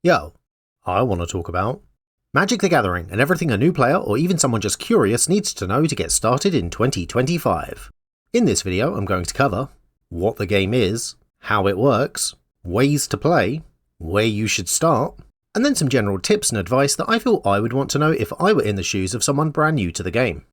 Yo, I want to talk about Magic the Gathering and everything a new player or even someone just curious needs to know to get started in 2025. In this video, I'm going to cover what the game is, how it works, ways to play, where you should start, and then some general tips and advice that I feel I would want to know if I were in the shoes of someone brand new to the game.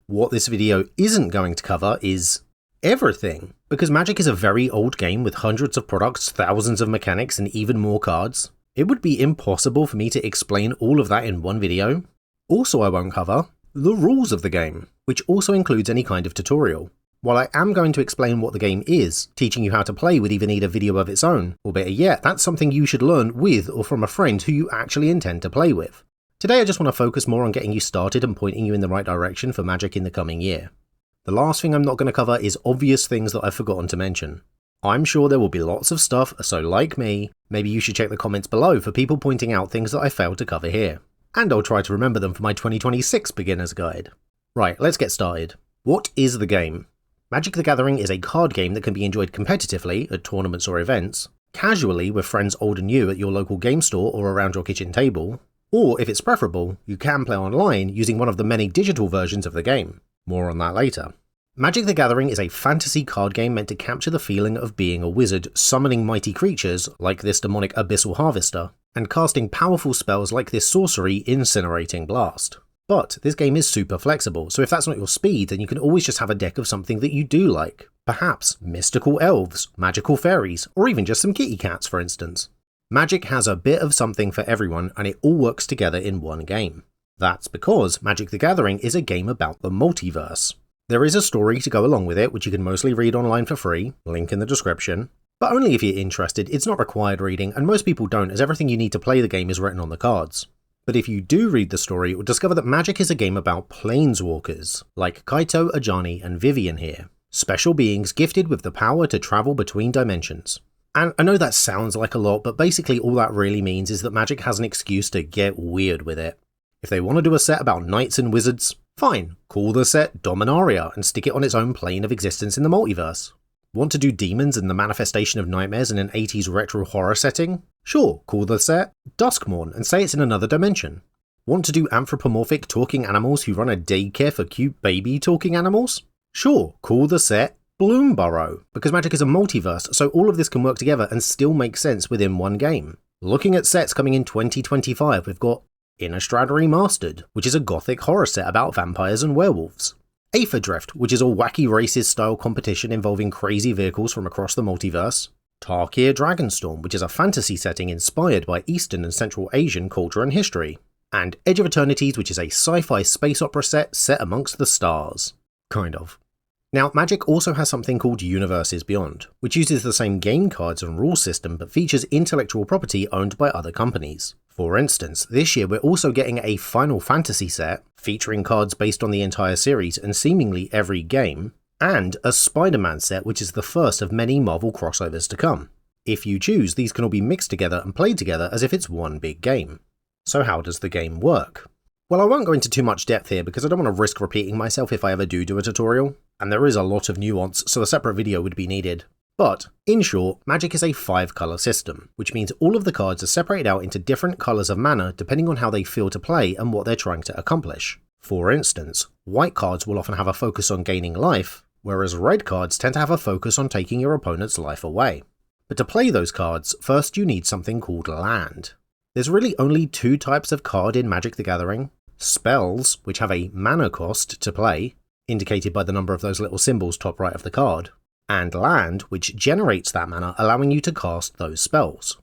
What this video isn't going to cover is everything, because Magic is a very old game with hundreds of products, thousands of mechanics, and even more cards. It would be impossible for me to explain all of that in one video. Also, I won't cover the rules of the game, which also includes any kind of tutorial. While I am going to explain what the game is, teaching you how to play would even need a video of its own, or better yet, that's something you should learn with or from a friend who you actually intend to play with. Today I just want to focus more on getting you started and pointing you in the right direction for Magic in the coming year. The last thing I'm not going to cover is obvious things that I've forgotten to mention. I'm sure there will be lots of stuff, so like me, maybe you should check the comments below for people pointing out things that I failed to cover here. And I'll try to remember them for my 2026 beginner's guide. Right, let's get started. What is the game? Magic the Gathering is a card game that can be enjoyed competitively at tournaments or events, casually with friends old and new at your local game store or around your kitchen table, or if it's preferable, you can play online using one of the many digital versions of the game. More on that later. Magic the Gathering is a fantasy card game meant to capture the feeling of being a wizard, summoning mighty creatures like this demonic Abyssal Harvester, and casting powerful spells like this sorcery Incinerating Blast. But this game is super flexible, so if that's not your speed, then you can always just have a deck of something that you do like. Perhaps mystical elves, magical fairies, or even just some kitty cats, for instance. Magic has a bit of something for everyone, and it all works together in one game. That's because Magic the Gathering is a game about the multiverse. There is a story to go along with it, which you can mostly read online for free, link in the description, but only if you're interested. It's not required reading, and most people don't, as everything you need to play the game is written on the cards. But if you do read the story, you'll discover that Magic is a game about planeswalkers, like Kaito, Ajani, and Vivian here. Special beings gifted with the power to travel between dimensions. And I know that sounds like a lot, but basically all that really means is that Magic has an excuse to get weird with it. If they want to do a set about knights and wizards, fine, call the set Dominaria and stick it on its own plane of existence in the multiverse. Want to do demons and the manifestation of nightmares in an 80s retro horror setting? Sure, call the set Duskmourn and say it's in another dimension. Want to do anthropomorphic talking animals who run a daycare for cute baby talking animals? Sure, call the set Bloomburrow, because Magic is a multiverse, so all of this can work together and still make sense within one game. Looking at sets coming in 2025, we've got Innistrad Remastered, which is a gothic horror set about vampires and werewolves. Aetherdrift, which is a wacky racist style competition involving crazy vehicles from across the multiverse. Tarkir Dragonstorm, which is a fantasy setting inspired by Eastern and Central Asian culture and history. And Edge of Eternities, which is a sci-fi space opera set amongst the stars. Kind of. Now, Magic also has something called Universes Beyond, which uses the same game cards and rule system but features intellectual property owned by other companies. For instance, this year we're also getting a Final Fantasy set, featuring cards based on the entire series and seemingly every game, and a Spider-Man set, which is the first of many Marvel crossovers to come. If you choose, these can all be mixed together and played together as if it's one big game. So how does the game work? Well, I won't go into too much depth here because I don't want to risk repeating myself if I ever do a tutorial, and there is a lot of nuance, so a separate video would be needed. But, in short, Magic is a 5-colour system, which means all of the cards are separated out into different colours of mana depending on how they feel to play and what they're trying to accomplish. For instance, white cards will often have a focus on gaining life, whereas red cards tend to have a focus on taking your opponent's life away. But to play those cards, first you need something called land. There's really only 2 types of card in Magic the Gathering: spells, which have a mana cost to play, indicated by the number of those little symbols top right of the card, and land, which generates that mana, allowing you to cast those spells.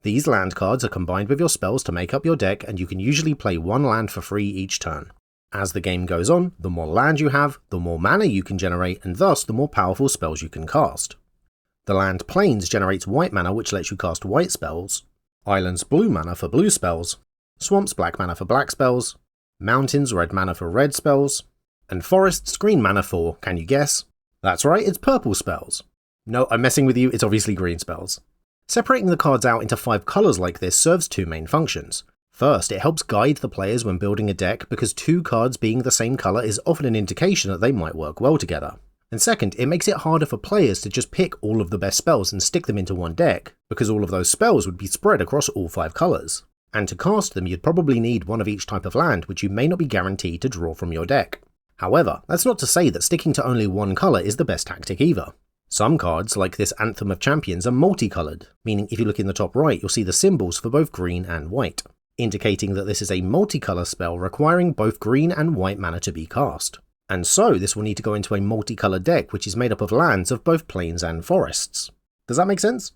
These land cards are combined with your spells to make up your deck, and you can usually play 1 land for free each turn. As the game goes on, the more land you have, the more mana you can generate, and thus the more powerful spells you can cast. The land plains generates white mana, which lets you cast white spells, islands blue mana for blue spells, swamps black mana for black spells, mountains red mana for red spells, and forests green mana for, can you guess? That's right, it's purple spells. No, I'm messing with you, it's obviously green spells. Separating the cards out into 5 colours like this serves 2 main functions. First, it helps guide the players when building a deck because 2 cards being the same colour is often an indication that they might work well together. And second, it makes it harder for players to just pick all of the best spells and stick them into one deck, because all of those spells would be spread across all 5 colours. And to cast them, you'd probably need one of each type of land, which you may not be guaranteed to draw from your deck. However, that's not to say that sticking to only one colour is the best tactic either. Some cards, like this Anthem of Champions, are multicoloured, meaning if you look in the top right, you'll see the symbols for both green and white, indicating that this is a multicolour spell requiring both green and white mana to be cast. And so this will need to go into a multicoloured deck which is made up of lands of both plains and forests. Does that make sense?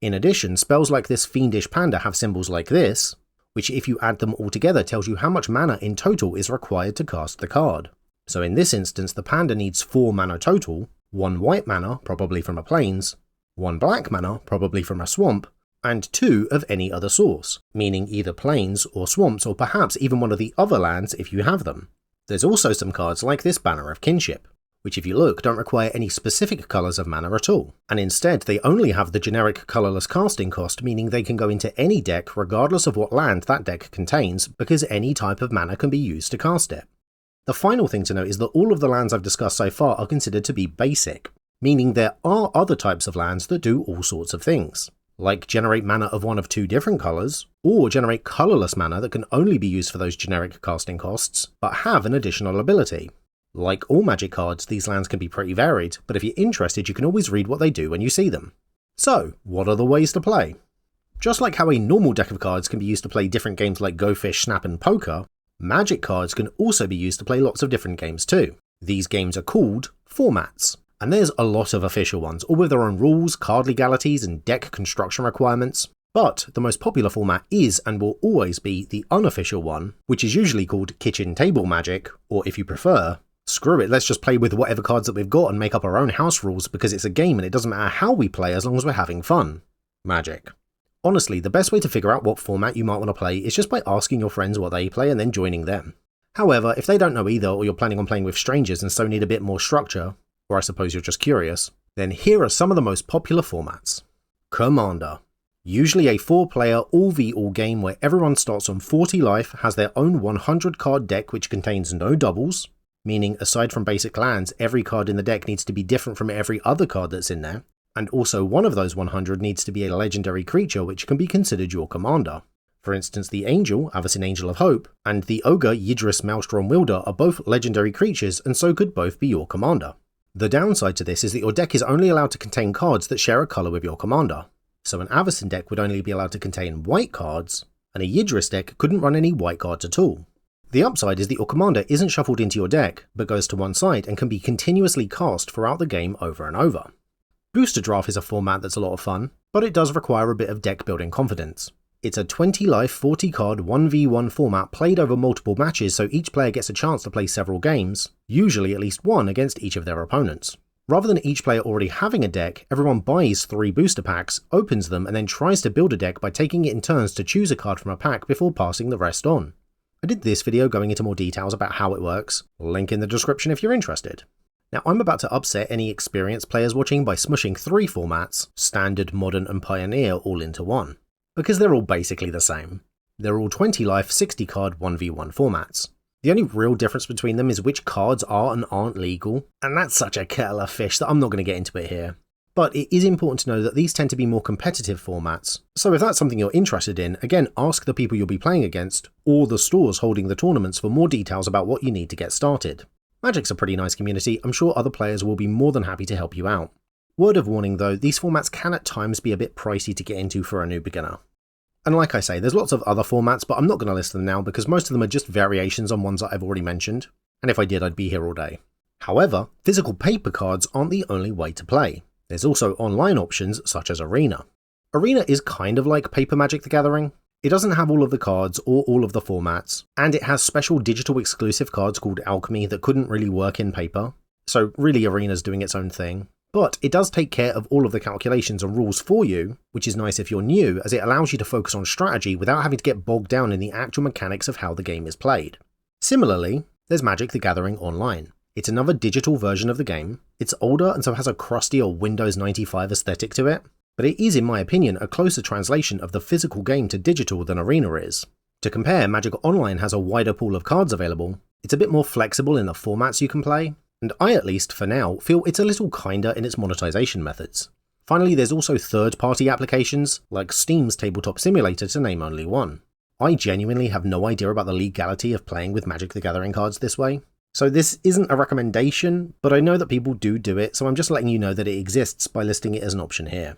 In addition, spells like this Fiendish Panda have symbols like this, which if you add them all together tells you how much mana in total is required to cast the card. So in this instance, the Panda needs 4 mana total, 1 white mana, probably from a plains, 1 black mana, probably from a swamp, and 2 of any other source, meaning either plains or swamps or perhaps even one of the other lands if you have them. There's also some cards like this Banner of Kinship, which if you look don't require any specific colours of mana at all, and instead they only have the generic colourless casting cost, meaning they can go into any deck regardless of what land that deck contains, because any type of mana can be used to cast it. The final thing to note is that all of the lands I've discussed so far are considered to be basic, meaning there are other types of lands that do all sorts of things, like generate mana of one of 2 different colours, or generate colourless mana that can only be used for those generic casting costs, but have an additional ability. Like all Magic cards, these lands can be pretty varied, but if you're interested you can always read what they do when you see them. So, what are the ways to play? Just like how a normal deck of cards can be used to play different games like Go Fish, Snap and Poker, Magic cards can also be used to play lots of different games too. These games are called formats, and there's a lot of official ones, all with their own rules, card legalities and deck construction requirements. But the most popular format is and will always be the unofficial one, which is usually called Kitchen Table Magic, or if you prefer, screw it, let's just play with whatever cards that we've got and make up our own house rules because it's a game and it doesn't matter how we play as long as we're having fun. Magic. Honestly, the best way to figure out what format you might want to play is just by asking your friends what they play and then joining them. However, if they don't know either or you're planning on playing with strangers and so need a bit more structure, or I suppose you're just curious, then here are some of the most popular formats. Commander. Usually a 4-player all-v-all game where everyone starts on 40 life, has their own 100 card deck which contains no doubles, meaning aside from basic lands, every card in the deck needs to be different from every other card that's in there, and also one of those 100 needs to be a legendary creature which can be considered your commander. For instance, the Angel, Avacyn Angel of Hope, and the Ogre, Yidris Maelstrom Wielder are both legendary creatures and so could both be your commander. The downside to this is that your deck is only allowed to contain cards that share a colour with your commander. So an Avacyn deck would only be allowed to contain white cards, and a Yidris deck couldn't run any white cards at all. The upside is that your commander isn't shuffled into your deck, but goes to one side and can be continuously cast throughout the game over and over. Booster Draft is a format that's a lot of fun, but it does require a bit of deck building confidence. It's a 20 life, 40 card 1v1 format played over multiple matches so each player gets a chance to play several games, usually at least one against each of their opponents. Rather than each player already having a deck, everyone buys 3 booster packs, opens them and then tries to build a deck by taking it in turns to choose a card from a pack before passing the rest on. I did this video going into more details about how it works, link in the description if you're interested. Now I'm about to upset any experienced players watching by smushing 3 formats, Standard, Modern and Pioneer, all into one. Because they're all basically the same. They're all 20 life, 60 card 1v1 formats. The only real difference between them is which cards are and aren't legal, and that's such a kettle of fish that I'm not going to get into it here. But it is important to know that these tend to be more competitive formats, so if that's something you're interested in, again ask the people you'll be playing against, or the stores holding the tournaments for more details about what you need to get started. Magic's a pretty nice community, I'm sure other players will be more than happy to help you out. Word of warning though, these formats can at times be a bit pricey to get into for a new beginner. And like I say, there's lots of other formats, but I'm not going to list them now because most of them are just variations on ones that I've already mentioned, and if I did I'd be here all day. However, physical paper cards aren't the only way to play. There's also online options such as Arena. Arena is kind of like Paper Magic the Gathering. It doesn't have all of the cards or all of the formats, and it has special digital exclusive cards called Alchemy that couldn't really work in paper, so really Arena's doing its own thing. But it does take care of all of the calculations and rules for you, which is nice if you're new as it allows you to focus on strategy without having to get bogged down in the actual mechanics of how the game is played. Similarly, there's Magic the Gathering Online. It's another digital version of the game, it's older and so has a crusty or Windows 95 aesthetic to it, but it is in my opinion a closer translation of the physical game to digital than Arena is. To compare, Magic Online has a wider pool of cards available, it's a bit more flexible in the formats you can play, and I at least, for now, feel it's a little kinder in its monetization methods. Finally, there's also third-party applications, like Steam's Tabletop Simulator to name only one. I genuinely have no idea about the legality of playing with Magic the Gathering cards this way. So this isn't a recommendation, but I know that people do it, so I'm just letting you know that it exists by listing it as an option here.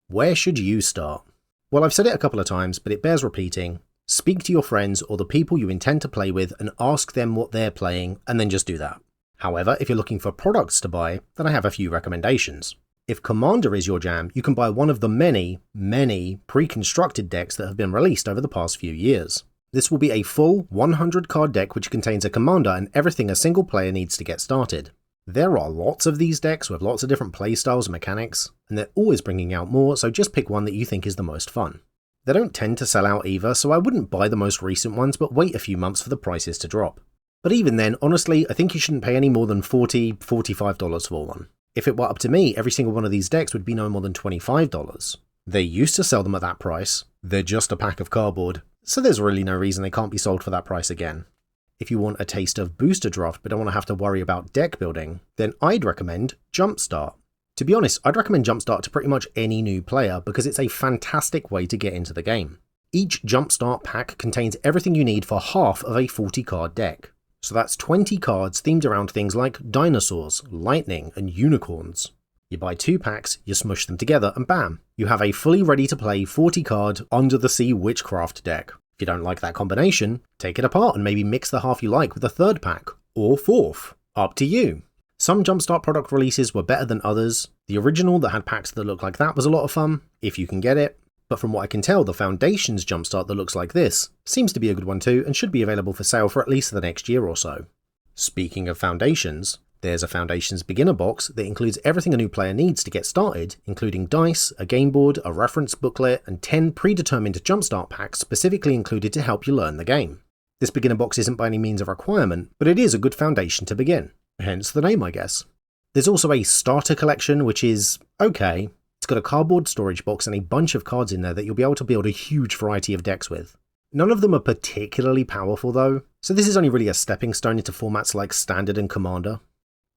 Where should you start? Well, I've said it a couple of times, but it bears repeating. Speak to your friends or the people you intend to play with and ask them what they're playing, and then just do that. However, if you're looking for products to buy, then I have a few recommendations. If Commander is your jam, you can buy one of the many pre-constructed decks that have been released over the past few years. This will be a full 100 card deck which contains a Commander and everything a single player needs to get started. There are lots of these decks with lots of different playstyles and mechanics, and they're always bringing out more, so just pick one that you think is the most fun. They don't tend to sell out either, so I wouldn't buy the most recent ones, but wait a few months for the prices to drop. But even then, honestly, I think you shouldn't pay any more than $40, $45 for one. If it were up to me, every single one of these decks would be no more than $25. They used to sell them at that price, they're just a pack of cardboard, so there's really no reason they can't be sold for that price again. If you want a taste of booster draft but don't want to have to worry about deck building, then I'd recommend Jumpstart. To be honest, I'd recommend Jumpstart to pretty much any new player because it's a fantastic way to get into the game. Each Jumpstart pack contains everything you need for half of a 40 card deck. So that's 20 cards themed around things like dinosaurs, lightning, and unicorns. You buy 2 packs, you smush them together, and bam, you have a fully ready to play 40 card Under the Sea Witchcraft deck. If you don't like that combination, take it apart and maybe mix the half you like with a 3rd pack, or 4th. Up to you. Some Jumpstart product releases were better than others. The original that had packs that looked like that was a lot of fun, if you can get it. But from what I can tell, the Foundations Jumpstart that looks like this seems to be a good one too and should be available for sale for at least the next year or so. Speaking of Foundations, there's a Foundations beginner box that includes everything a new player needs to get started, including dice, a game board, a reference booklet, and 10 predetermined Jumpstart packs specifically included to help you learn the game. This beginner box isn't by any means a requirement, but it is a good foundation to begin, hence the name I guess. There's also a starter collection which is okay. It's got a cardboard storage box and a bunch of cards in there that you'll be able to build a huge variety of decks with. None of them are particularly powerful though, so this is only really a stepping stone into formats like Standard and Commander.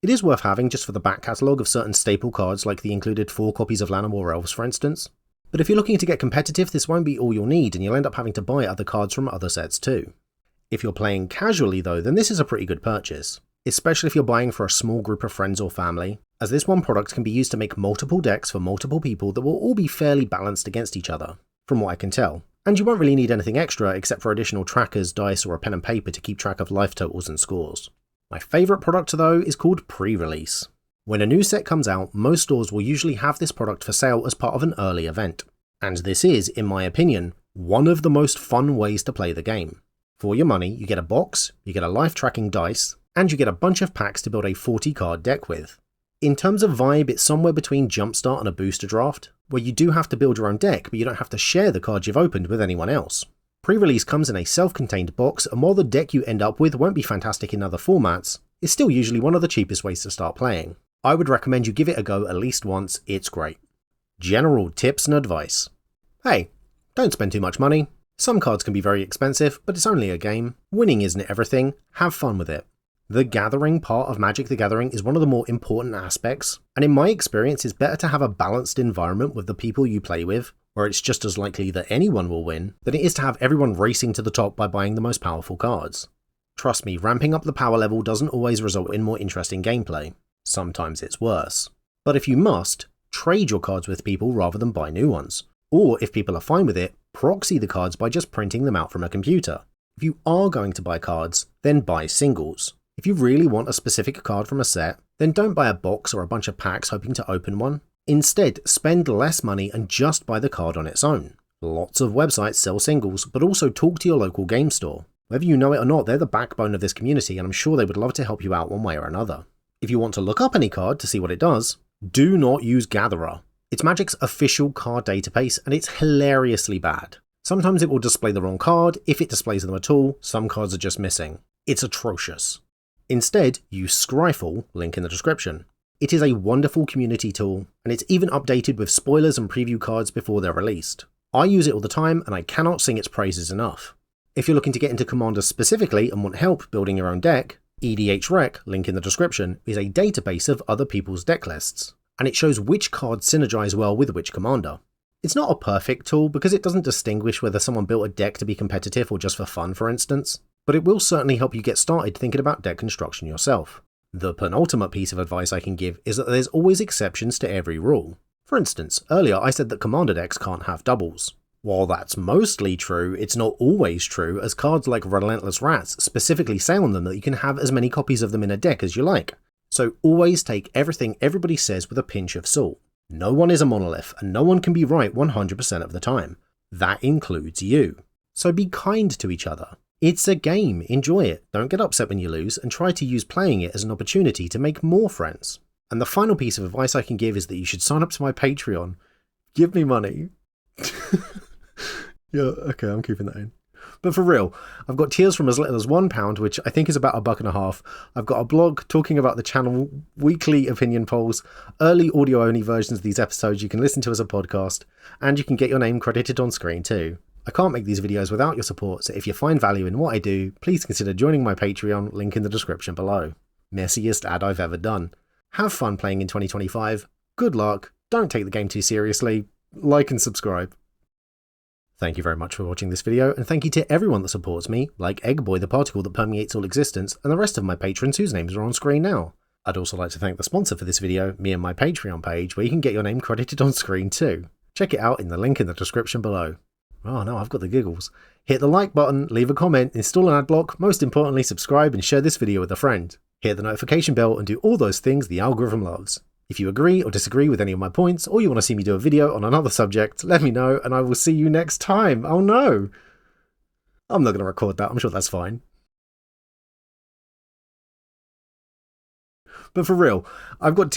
It is worth having just for the back catalogue of certain staple cards like the included 4 copies of Llanowar Elves for instance. But if you're looking to get competitive, this won't be all you'll need and you'll end up having to buy other cards from other sets too. If you're playing casually though, then this is a pretty good purchase, especially if you're buying for a small group of friends or family, as this one product can be used to make multiple decks for multiple people that will all be fairly balanced against each other, from what I can tell. And you won't really need anything extra except for additional trackers, dice, or a pen and paper to keep track of life totals and scores. My favourite product though is called pre-release. When a new set comes out, most stores will usually have this product for sale as part of an early event. And this is, in my opinion, one of the most fun ways to play the game. For your money, you get a box, you get a life tracking dice, and you get a bunch of packs to build a 40 card deck with. In terms of vibe, it's somewhere between Jumpstart and a booster draft, where you do have to build your own deck, but you don't have to share the cards you've opened with anyone else. Pre-release comes in a self-contained box, and while the deck you end up with won't be fantastic in other formats, it's still usually one of the cheapest ways to start playing. I would recommend you give it a go at least once, it's great. General tips and advice. Hey, don't spend too much money. Some cards can be very expensive, but it's only a game. Winning isn't everything, have fun with it. The gathering part of Magic the Gathering is one of the more important aspects, and in my experience it's better to have a balanced environment with the people you play with, where it's just as likely that anyone will win, than it is to have everyone racing to the top by buying the most powerful cards. Trust me, ramping up the power level doesn't always result in more interesting gameplay. Sometimes it's worse. But if you must, trade your cards with people rather than buy new ones. Or if people are fine with it, proxy the cards by just printing them out from a computer. If you are going to buy cards, then buy singles. If you really want a specific card from a set, then don't buy a box or a bunch of packs hoping to open one. Instead, spend less money and just buy the card on its own. Lots of websites sell singles, but also talk to your local game store. Whether you know it or not, they're the backbone of this community and I'm sure they would love to help you out one way or another. If you want to look up any card to see what it does, do not use Gatherer. It's Magic's official card database and it's hilariously bad. Sometimes it will display the wrong card, if it displays them at all, some cards are just missing. It's atrocious. Instead, use Scryfall, link in the description. It is a wonderful community tool, and it's even updated with spoilers and preview cards before they're released. I use it all the time, and I cannot sing its praises enough. If you're looking to get into Commander specifically and want help building your own deck, EDHREC, link in the description, is a database of other people's deck lists, and it shows which cards synergize well with which commander. It's not a perfect tool because it doesn't distinguish whether someone built a deck to be competitive or just for fun, for instance, but it will certainly help you get started thinking about deck construction yourself. The penultimate piece of advice I can give is that there's always exceptions to every rule. For instance, earlier I said that commander decks can't have doubles. While that's mostly true, it's not always true, as cards like Relentless Rats specifically say on them that you can have as many copies of them in a deck as you like. So always take everything everybody says with a pinch of salt. No one is a monolith, and no one can be right 100% of the time. That includes you. So be kind to each other. It's a game, enjoy it, don't get upset when you lose, and try to use playing it as an opportunity to make more friends. And the final piece of advice I can give is that you should sign up to my Patreon. Give me money. Yeah, okay, I'm keeping that in. But for real, I've got tiers from as little as £1, which I think is about $1.50. I've got a blog talking about the channel, weekly opinion polls, early audio-only versions of these episodes you can listen to as a podcast, and you can get your name credited on screen too. I can't make these videos without your support, so if you find value in what I do, please consider joining my Patreon, link in the description below. Messiest ad I've ever done. Have fun playing in 2025, good luck, don't take the game too seriously, like and subscribe. Thank you very much for watching this video, and thank you to everyone that supports me, like Eggboy the particle that permeates all existence, and the rest of my patrons whose names are on screen now. I'd also like to thank the sponsor for this video, me and my Patreon page, where you can get your name credited on screen too. Check it out in the link in the description below. Oh no, I've got the giggles. Hit the like button, leave a comment, install an ad block, most importantly subscribe and share this video with a friend. Hit the notification bell and do all those things the algorithm loves. If you agree or disagree with any of my points, or you want to see me do a video on another subject, let me know and I will see you next time. Oh no! I'm not going to record that, I'm sure that's fine. But for real, I've got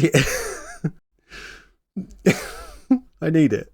I need it.